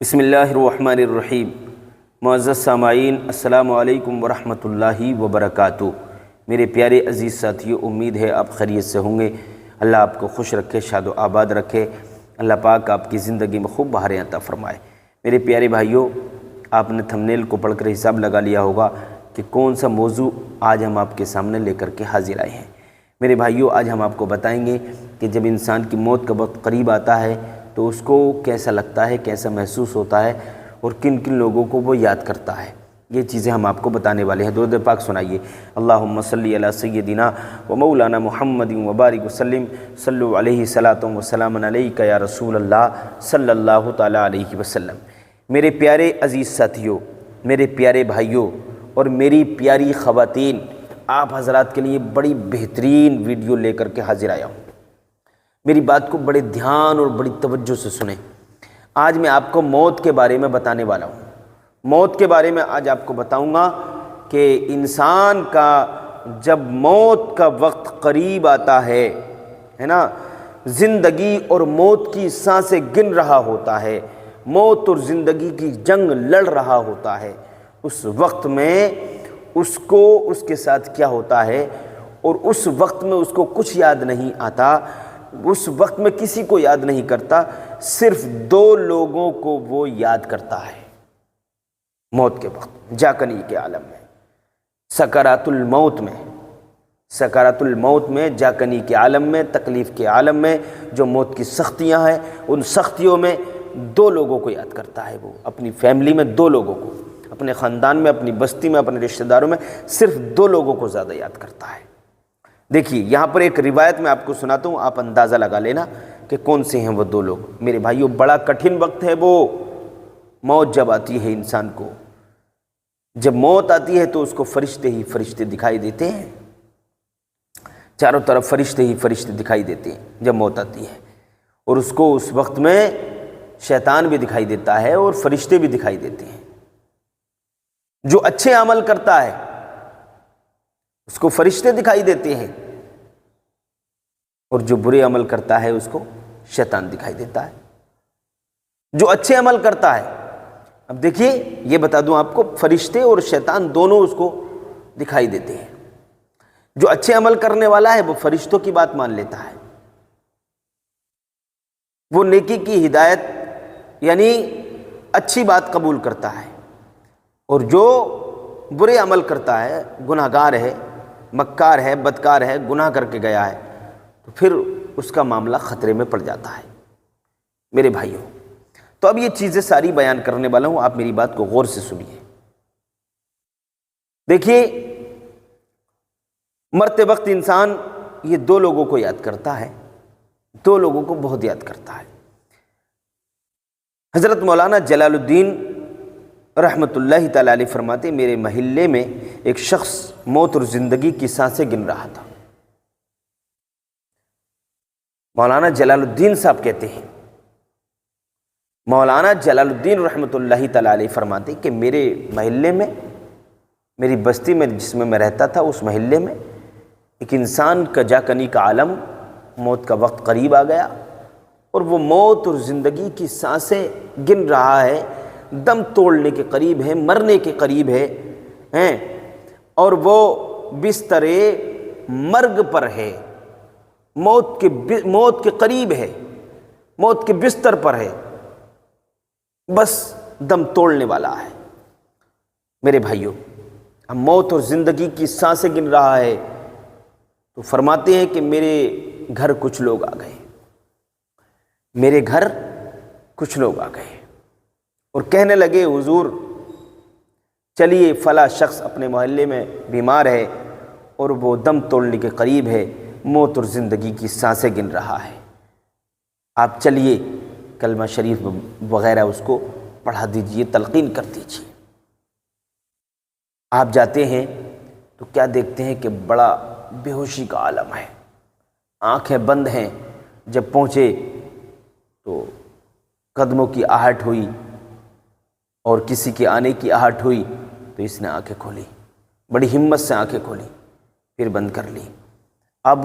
بسم اللہ الرحمن الرحیم۔ معزز سامعین، السلام علیکم ورحمۃ اللہ وبرکاتہ۔ میرے پیارے عزیز ساتھیو، امید ہے آپ خیریت سے ہوں گے۔ اللہ آپ کو خوش رکھے، شاد و آباد رکھے۔ اللہ پاک آپ کی زندگی میں خوب بہاریں عطا فرمائے۔ میرے پیارے بھائیو، آپ نے تھمبنیل کو پڑھ کر حساب لگا لیا ہوگا کہ کون سا موضوع آج ہم آپ کے سامنے لے کر کے حاضر آئے ہیں۔ میرے بھائیو، آج ہم آپ کو بتائیں گے کہ جب انسان کی موت کا وقت قریب آتا ہے تو اس کو کیسا لگتا ہے، کیسا محسوس ہوتا ہے، اور کن کن لوگوں کو وہ یاد کرتا ہے۔ یہ چیزیں ہم آپ کو بتانے والے ہیں۔ درود پاک سنائیے۔ اللہم صلی علی سیدنا و مولانا محمد وبارک وسلم، صلو علیہ صلاۃ و سلام علیک یا رسول اللہ صلی اللہ تعالی علیہ وسلم۔ میرے پیارے عزیز ساتھیوں، میرے پیارے بھائیوں اور میری پیاری خواتین، آپ حضرات کے لیے بڑی بہترین ویڈیو لے کر کے حاضر آیا ہوں۔ میری بات کو بڑے دھیان اور بڑی توجہ سے سنیں۔ آج میں آپ کو موت کے بارے میں بتانے والا ہوں۔ موت کے بارے میں آج آپ کو بتاؤں گا کہ انسان کا جب موت کا وقت قریب آتا ہے نا، زندگی اور موت کی سانسیں گن رہا ہوتا ہے، موت اور زندگی کی جنگ لڑ رہا ہوتا ہے، اس وقت میں اس کو اس کے ساتھ کیا ہوتا ہے، اور اس وقت میں اس کو کچھ یاد نہیں آتا، اس وقت میں کسی کو یاد نہیں کرتا، صرف دو لوگوں کو وہ یاد کرتا ہے موت کے وقت، جاکنی کے عالم میں، سکرات الموت میں۔ سکرات الموت میں، جاکنی کے عالم میں، تکلیف کے عالم میں، جو موت کی سختیاں ہیں، ان سختیوں میں دو لوگوں کو یاد کرتا ہے وہ، اپنی فیملی میں دو لوگوں کو، اپنے خاندان میں، اپنی بستی میں، اپنے رشتہ داروں میں صرف دو لوگوں کو زیادہ یاد کرتا ہے۔ دیکھیے یہاں پر ایک روایت میں آپ کو سناتا ہوں، آپ اندازہ لگا لینا کہ کون سے ہیں وہ دو لوگ۔ میرے بھائیوں، بڑا کٹھن وقت ہے وہ، موت جب آتی ہے انسان کو، جب موت آتی ہے تو اس کو فرشتے ہی فرشتے دکھائی دیتے ہیں، چاروں طرف فرشتے ہی فرشتے دکھائی دیتے ہیں جب موت آتی ہے، اور اس کو اس وقت میں شیطان بھی دکھائی دیتا ہے اور فرشتے بھی دکھائی دیتے ہیں۔ جو اچھے عمل کرتا ہے اس کو فرشتے دکھائی دیتے ہیں، اور جو برے عمل کرتا ہے اس کو شیطان دکھائی دیتا ہے۔ جو اچھے عمل کرتا ہے، اب دیکھیے یہ بتا دوں آپ کو، فرشتے اور شیطان دونوں اس کو دکھائی دیتے ہیں۔ جو اچھے عمل کرنے والا ہے وہ فرشتوں کی بات مان لیتا ہے، وہ نیکی کی ہدایت یعنی اچھی بات قبول کرتا ہے، اور جو برے عمل کرتا ہے، گناہ گار ہے، مکار ہے، بدکار ہے، گناہ کر کے گیا ہے، تو پھر اس کا معاملہ خطرے میں پڑ جاتا ہے۔ میرے بھائیوں، تو اب یہ چیزیں ساری بیان کرنے والا ہوں، آپ میری بات کو غور سے سنیے۔ دیکھیے، مرتے وقت انسان یہ دو لوگوں کو یاد کرتا ہے، دو لوگوں کو بہت یاد کرتا ہے۔ حضرت مولانا جلال الدین رحمۃ اللہ تعالی علیہ فرماتے، میرے محلے میں ایک شخص موت اور زندگی کی سانسیں گن رہا تھا۔ مولانا جلال الدین صاحب کہتے ہیں، مولانا جلال الدین رحمۃ اللہ تعالی علیہ فرماتے کہ میرے محلے میں، میری بستی میں جس میں رہتا تھا، اس محلے میں ایک انسان کا جاکنی کا عالم، موت کا وقت قریب آ گیا، اور وہ موت اور زندگی کی سانسیں گن رہا ہے، دم توڑنے کے قریب ہے، مرنے کے قریب ہے، اور وہ بستر مرگ پر ہے، موت کے قریب ہے، موت کے بستر پر ہے، بس دم توڑنے والا ہے۔ میرے بھائیوں، اب موت اور زندگی کی سانسیں گن رہا ہے، تو فرماتے ہیں کہ میرے گھر کچھ لوگ آ گئے، میرے گھر کچھ لوگ آ گئے اور کہنے لگے، حضور چلیے، فلاں شخص اپنے محلے میں بیمار ہے اور وہ دم توڑنے کے قریب ہے، موت اور زندگی کی سانسیں گن رہا ہے، آپ چلیے کلمہ شریف وغیرہ اس کو پڑھا دیجئے، تلقین کر دیجئے۔ آپ جاتے ہیں تو کیا دیکھتے ہیں کہ بڑا بے ہوشی کا عالم ہے، آنکھیں بند ہیں۔ جب پہنچے تو قدموں کی آہٹ ہوئی اور کسی کے آنے کی آہٹ ہوئی، تو اس نے آنکھیں کھولی، بڑی ہمت سے آنکھیں کھولی، پھر بند کر لی۔ اب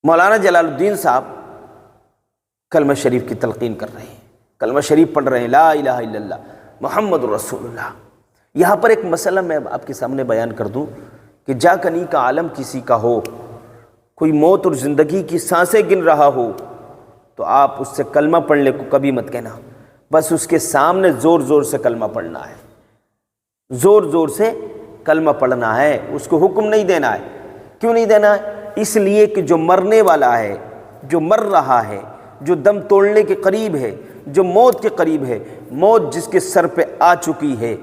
مولانا جلال الدین صاحب کلمہ شریف کی تلقین کر رہے ہیں، کلمہ شریف پڑھ رہے ہیں، لا الہ الا اللہ محمد رسول اللہ۔ یہاں پر ایک مسئلہ میں آپ کے سامنے بیان کر دوں کہ جا کنی کا عالم کسی کا ہو، کوئی موت اور زندگی کی سانسیں گن رہا ہو، تو آپ اس سے کلمہ پڑھنے کو کبھی مت کہنا، بس اس کے سامنے زور زور سے کلمہ پڑھنا ہے، زور زور سے کلمہ پڑھنا ہے، اس کو حکم نہیں دینا ہے۔ کیوں نہیں دینا ہے؟ اس لیے کہ جو مرنے والا ہے، جو مر رہا ہے، جو دم توڑنے کے قریب ہے، جو موت کے قریب ہے، موت جس کے سر پہ آ چکی ہے،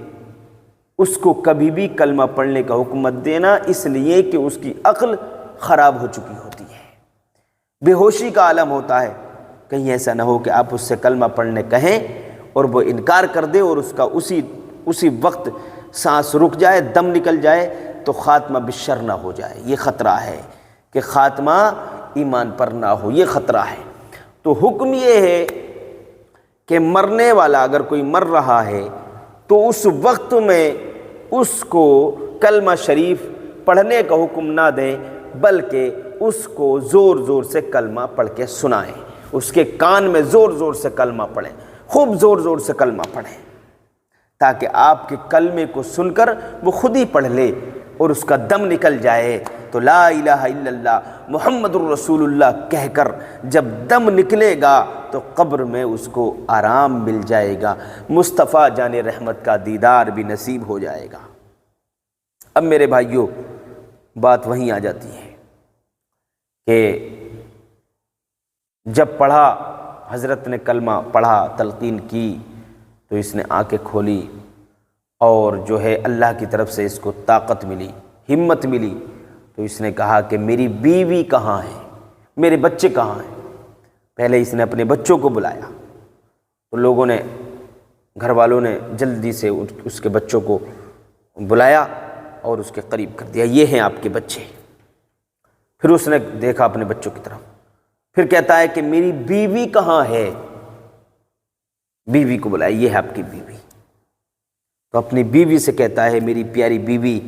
اس کو کبھی بھی کلمہ پڑھنے کا حکم مت دینا، اس لیے کہ اس کی عقل خراب ہو چکی ہوتی ہے، بے ہوشی کا عالم ہوتا ہے۔ کہیں ایسا نہ ہو کہ آپ اس سے کلمہ پڑھنے کہیں اور وہ انکار کر دے اور اس کا اسی وقت سانس رک جائے، دم نکل جائے، تو خاتمہ بالشر نہ ہو جائے۔ یہ خطرہ ہے کہ خاتمہ ایمان پر نہ ہو، یہ خطرہ ہے۔ تو حکم یہ ہے کہ مرنے والا اگر کوئی مر رہا ہے تو اس وقت میں اس کو کلمہ شریف پڑھنے کا حکم نہ دیں، بلکہ اس کو زور زور سے کلمہ پڑھ کے سنائیں، اس کے کان میں زور زور سے کلمہ پڑھیں، خوب زور زور سے کلمہ پڑھیں، تاکہ آپ کے کلمے کو سن کر وہ خود ہی پڑھ لے اور اس کا دم نکل جائے، تو لا الہ الا اللہ محمد الرسول اللہ کہہ کر جب دم نکلے گا تو قبر میں اس کو آرام مل جائے گا، مصطفیٰ جان رحمت کا دیدار بھی نصیب ہو جائے گا۔ اب میرے بھائیوں، بات وہیں آ جاتی ہے کہ جب پڑھا، حضرت نے کلمہ پڑھا، تلقین کی، تو اس نے آنکھیں کھولی اور جو ہے اللہ کی طرف سے اس کو طاقت ملی، ہمت ملی، تو اس نے کہا کہ میری بیوی کہاں ہے، میرے بچے کہاں ہیں۔ پہلے اس نے اپنے بچوں کو بلایا، تو لوگوں نے، گھر والوں نے جلدی سے اس کے بچوں کو بلایا اور اس کے قریب کر دیا، یہ ہیں آپ کے بچے۔ پھر اس نے دیکھا اپنے بچوں کی طرف، پھر کہتا ہے کہ میری بیوی کہاں ہے، بیوی کو بلایا، یہ ہے آپ کی بیوی۔ تو اپنی بیوی سے کہتا ہے میری پیاری بیوی،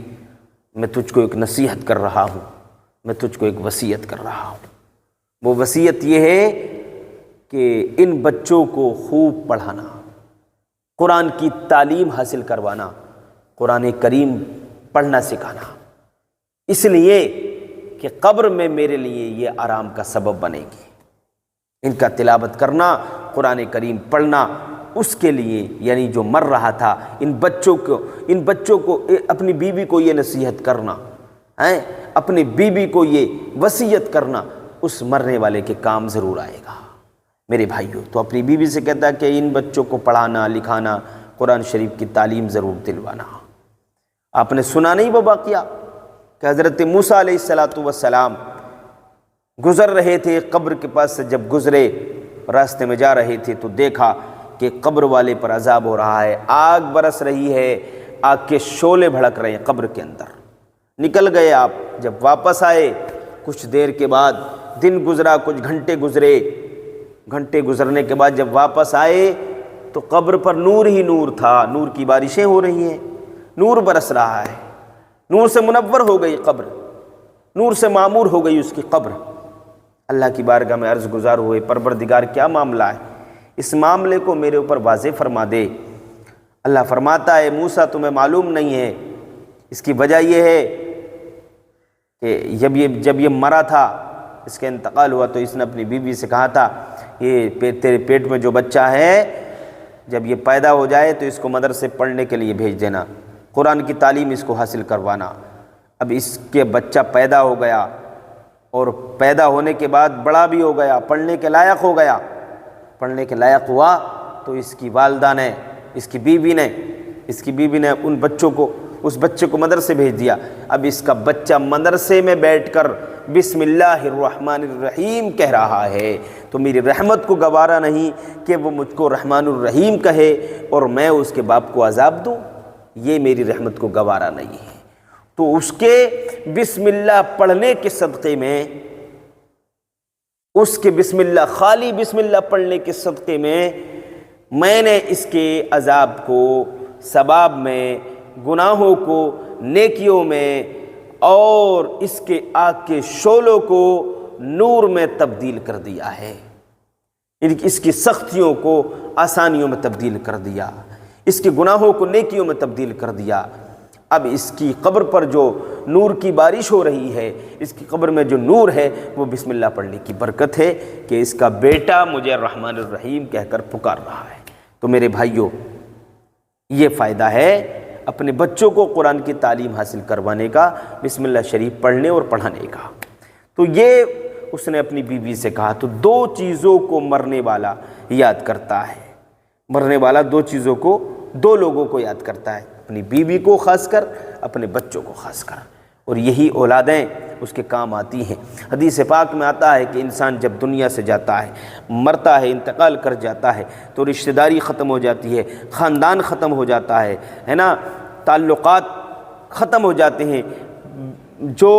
میں تجھ کو ایک نصیحت کر رہا ہوں، میں تجھ کو ایک وصیت کر رہا ہوں۔ وہ وصیت یہ ہے کہ ان بچوں کو خوب پڑھانا، قرآن کی تعلیم حاصل کروانا، قرآن کریم پڑھنا سکھانا، اس لیے کہ قبر میں میرے لیے یہ آرام کا سبب بنے گی۔ ان کا تلاوت کرنا، قرآن کریم پڑھنا، اس کے لیے، یعنی جو مر رہا تھا، ان بچوں کو اپنی بیوی کو یہ نصیحت کرنا، اپنی بیوی کو یہ وصیت کرنا، اس مرنے والے کے کام ضرور آئے گا میرے بھائیوں۔ تو اپنی بیوی سے کہتا ہے کہ ان بچوں کو پڑھانا لکھانا، قرآن شریف کی تعلیم ضرور دلوانا۔ آپ نے سنا نہیں وہ واقعہ کہ حضرت موسیٰ علیہ السلام گزر رہے تھے قبر کے پاس سے، جب گزرے راستے میں جا رہے تھے تو دیکھا کہ قبر والے پر عذاب ہو رہا ہے، آگ برس رہی ہے، آگ کے شعلے بھڑک رہے ہیں قبر کے اندر۔ نکل گئے آپ، جب واپس آئے کچھ دیر کے بعد، دن گزرا، کچھ گھنٹے گزرے، گھنٹے گزرنے کے بعد جب واپس آئے تو قبر پر نور ہی نور تھا، نور کی بارشیں ہو رہی ہیں، نور برس رہا ہے، نور سے منور ہو گئی قبر، نور سے معمور ہو گئی اس کی قبر۔ اللہ کی بارگاہ میں عرض گزار ہوئے، پروردگار کیا معاملہ ہے، اس معاملے کو میرے اوپر واضح فرما دے۔ اللہ فرماتا ہے موسیٰ تمہیں معلوم نہیں ہے، اس کی وجہ یہ ہے کہ جب یہ مرا تھا، اس کا انتقال ہوا، تو اس نے اپنی بیوی سے کہا تھا یہ تیرے پیٹ میں جو بچہ ہے، جب یہ پیدا ہو جائے تو اس کو مدرسے پڑھنے کے لیے بھیج دینا، قرآن کی تعلیم اس کو حاصل کروانا۔ اب اس کے بچہ پیدا ہو گیا اور پیدا ہونے کے بعد بڑا بھی ہو گیا، پڑھنے کے لائق ہو گیا، پڑھنے کے لائق ہوا تو اس کی والدہ نے، اس کی بیوی نے اس بچے کو مدرسے بھیج دیا۔ اب اس کا بچہ مدرسے میں بیٹھ کر بسم اللہ الرحمن الرحیم کہہ رہا ہے، تو میری رحمت کو گوارا نہیں کہ وہ مجھ کو رحمان الرحیم کہے اور میں اس کے باپ کو عذاب دوں، یہ میری رحمت کو گوارا نہیں ہے۔ تو اس کے بسم اللہ پڑھنے کے صدقے میں، اس کے بسم اللہ، خالی بسم اللہ پڑھنے کے صدقے میں نے اس کے عذاب کو ثواب میں، گناہوں کو نیکیوں میں، اور اس کے آگ کے شعلوں کو نور میں تبدیل کر دیا ہے۔ اس کی سختیوں کو آسانیوں میں تبدیل کر دیا، اس کے گناہوں کو نیکیوں میں تبدیل کر دیا۔ اب اس کی قبر پر جو نور کی بارش ہو رہی ہے، اس کی قبر میں جو نور ہے وہ بسم اللہ پڑھنے کی برکت ہے کہ اس کا بیٹا مجھے الرحمن الرحیم کہہ کر پکار رہا ہے۔ تو میرے بھائیوں، یہ فائدہ ہے اپنے بچوں کو قرآن کی تعلیم حاصل کروانے کا، بسم اللہ شریف پڑھنے اور پڑھانے کا۔ تو یہ اس نے اپنی بیوی سے کہا۔ تو دو چیزوں کو مرنے والا یاد کرتا ہے، مرنے والا دو چیزوں کو، دو لوگوں کو یاد کرتا ہے، اپنی بیوی کو خاص کر، اپنے بچوں کو خاص کر، اور یہی اولادیں اس کے کام آتی ہیں۔ حدیث پاک میں آتا ہے کہ انسان جب دنیا سے جاتا ہے، مرتا ہے، انتقال کر جاتا ہے، تو رشتہ داری ختم ہو جاتی ہے، خاندان ختم ہو جاتا ہے نا، تعلقات ختم ہو جاتے ہیں، جو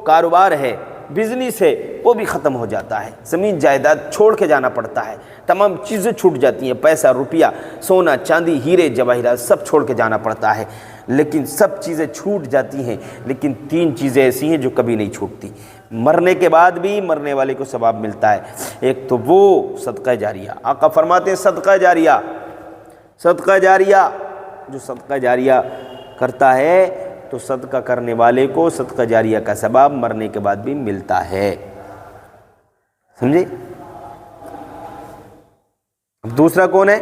کاروبار ہے، بزنس ہے، وہ بھی ختم ہو جاتا ہے، زمین جائیداد چھوڑ کے جانا پڑتا ہے، تمام چیزیں چھوٹ جاتی ہیں، پیسہ روپیہ، سونا چاندی، ہیرے جواہرات سب چھوڑ کے جانا پڑتا ہے۔ لیکن سب چیزیں چھوٹ جاتی ہیں، لیکن تین چیزیں ایسی ہیں جو کبھی نہیں چھوٹتی، مرنے کے بعد بھی مرنے والے کو ثواب ملتا ہے۔ ایک تو وہ صدقہ جاریہ، آقا فرماتے ہیں صدقہ جاریہ، صدقہ جاریہ، جو صدقہ جاریہ کرتا ہے تو صدقہ کرنے والے کو صدقہ جاریہ کا ثواب مرنے کے بعد بھی ملتا ہے، سمجھے؟ اب دوسرا کون ہے؟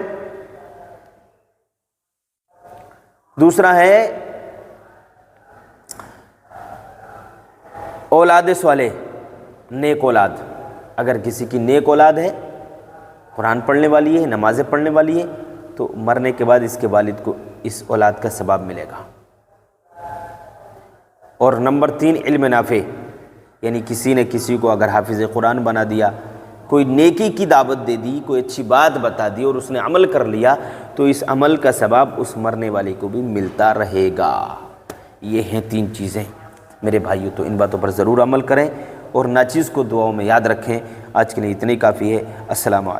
دوسرا ہے اولاد صالح، نیک اولاد۔ اگر کسی کی نیک اولاد ہے، قرآن پڑھنے والی ہے، نمازیں پڑھنے والی ہے، تو مرنے کے بعد اس کے والد کو اس اولاد کا ثواب ملے گا۔ اور نمبر 3 علم نافع، یعنی کسی نے کسی کو اگر حافظ قرآن بنا دیا، کوئی نیکی کی دعوت دے دی، کوئی اچھی بات بتا دی اور اس نے عمل کر لیا، تو اس عمل کا ثواب اس مرنے والے کو بھی ملتا رہے گا۔ یہ ہیں 3 چیزیں میرے بھائیوں، تو ان باتوں پر ضرور عمل کریں اور ناچیز کو دعاؤں میں یاد رکھیں۔ آج کے لیے اتنی کافی ہے۔ السلام علیکم۔